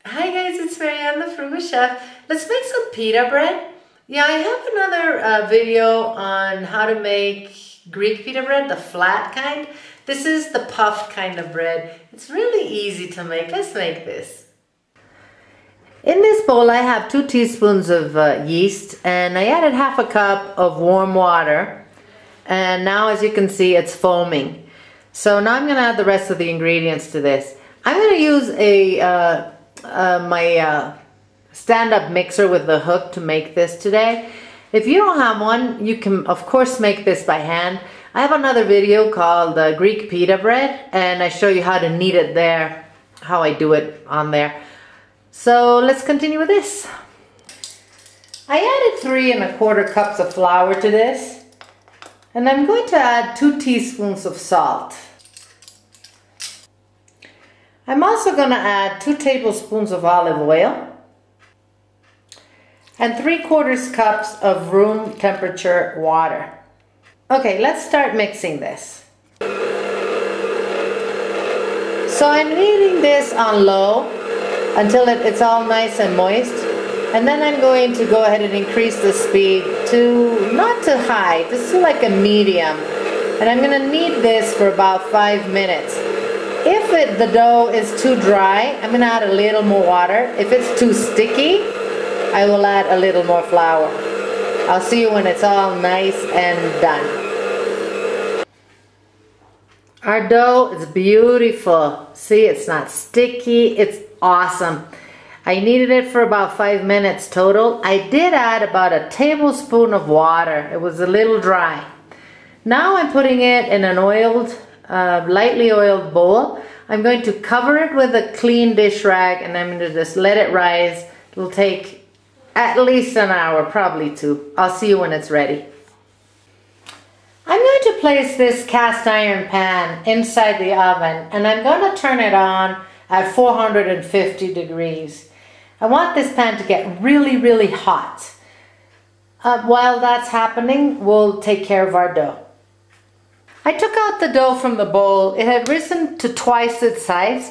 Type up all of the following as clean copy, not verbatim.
Hi guys, it's Marianne the Frugal Chef. Let's make some pita bread. Yeah, I have another video on how to make Greek pita bread, the flat kind. This is the puffed kind of bread. It's really easy to make. Let's make this. In this bowl I have 2 teaspoons of yeast, and I added half a cup of warm water, and now as you can see it's foaming. So now I'm going to add the rest of the ingredients to this. I'm going to use my stand-up mixer with the hook to make this today. If you don't have one, you can of course make this by hand. I have another video called Greek pita bread, and I show you how to knead it there, how I do it on there. So let's continue with this. I added 3 1/4 cups of flour to this, and I'm going to add 2 teaspoons of salt. I'm also going to add 2 tablespoons of olive oil and 3/4 cups of room temperature water. Okay, let's start mixing this. So I'm kneading this on low until it's all nice and moist, and then I'm going to go ahead and increase the speed to not too high, just to like a medium, and I'm going to knead this for about 5 minutes. If the dough is too dry, I'm going to add a little more water. If it's too sticky, I will add a little more flour. I'll see you when it's all nice and done. Our dough is beautiful. See, it's not sticky. It's awesome. I kneaded it for about 5 minutes total. I did add about a tablespoon of water. It was a little dry. Now I'm putting it in an lightly oiled bowl. I'm going to cover it with a clean dish rag, and I'm going to just let it rise. It'll take at least an hour, probably 2. I'll see you when it's ready. I'm going to place this cast iron pan inside the oven, and I'm going to turn it on at 450 degrees. I want this pan to get really, really hot. While that's happening, we'll take care of our dough. I took out the dough from the bowl. It had risen to twice its size,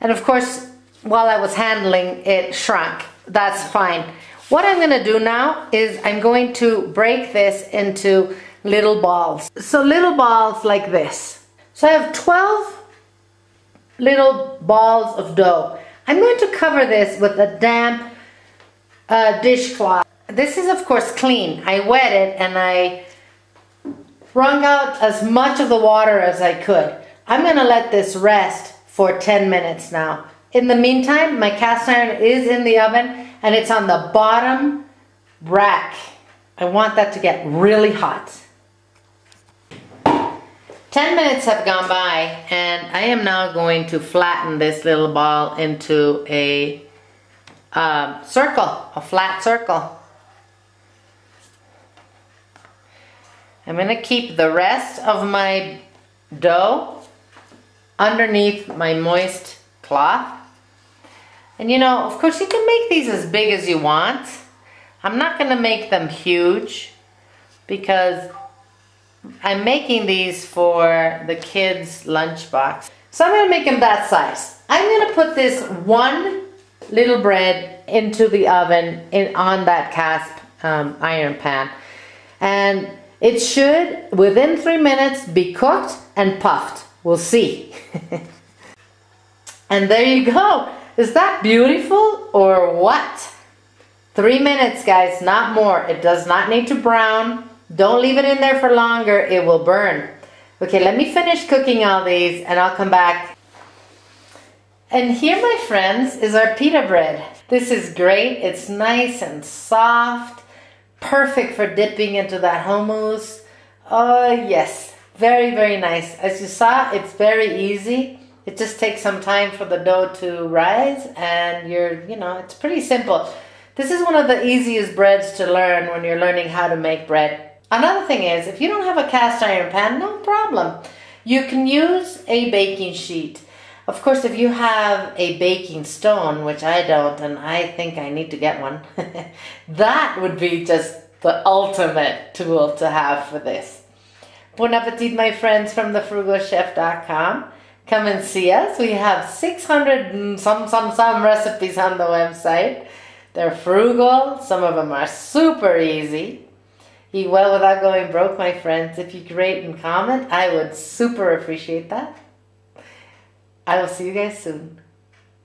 and of course while I was handling it shrunk. That's fine. What I'm going to do now is I'm going to break this into little balls. So little balls like this. So I have 12 little balls of dough. I'm going to cover this with a damp dishcloth. This is of course clean. I wet it and I wrung out as much of the water as I could. I'm going to let this rest for 10 minutes now. In the meantime, my cast iron is in the oven and it's on the bottom rack. I want that to get really hot. 10 minutes have gone by, and I am now going to flatten this little ball into a circle, a flat circle. I'm going to keep the rest of my dough underneath my moist cloth. And you know, of course you can make these as big as you want. I'm not going to make them huge because I'm making these for the kids' lunchbox. So I'm going to make them that size. I'm going to put this one little bread into the oven on that cast iron pan. And it should, within 3 minutes, be cooked and puffed. We'll see. And there you go. Is that beautiful or what? 3 minutes, guys, not more. It does not need to brown. Don't leave it in there for longer. It will burn. Okay, let me finish cooking all these and I'll come back. And here, my friends, is our pita bread. This is great. It's nice and soft. Perfect for dipping into that hummus. Oh yes, very, very nice. As you saw, it's very easy. It just takes some time for the dough to rise, and it's pretty simple. This is one of the easiest breads to learn when you're learning how to make bread. Another thing is, if you don't have a cast iron pan, no problem. You can use a baking sheet. Of course, if you have a baking stone, which I don't, and I think I need to get one, that would be just the ultimate tool to have for this. Bon appetit, my friends, from thefrugalchef.com. Come and see us. We have 600 and some recipes on the website. They're frugal. Some of them are super easy. Eat well without going broke, my friends. If you could rate and comment, I would super appreciate that. I will see you guys soon.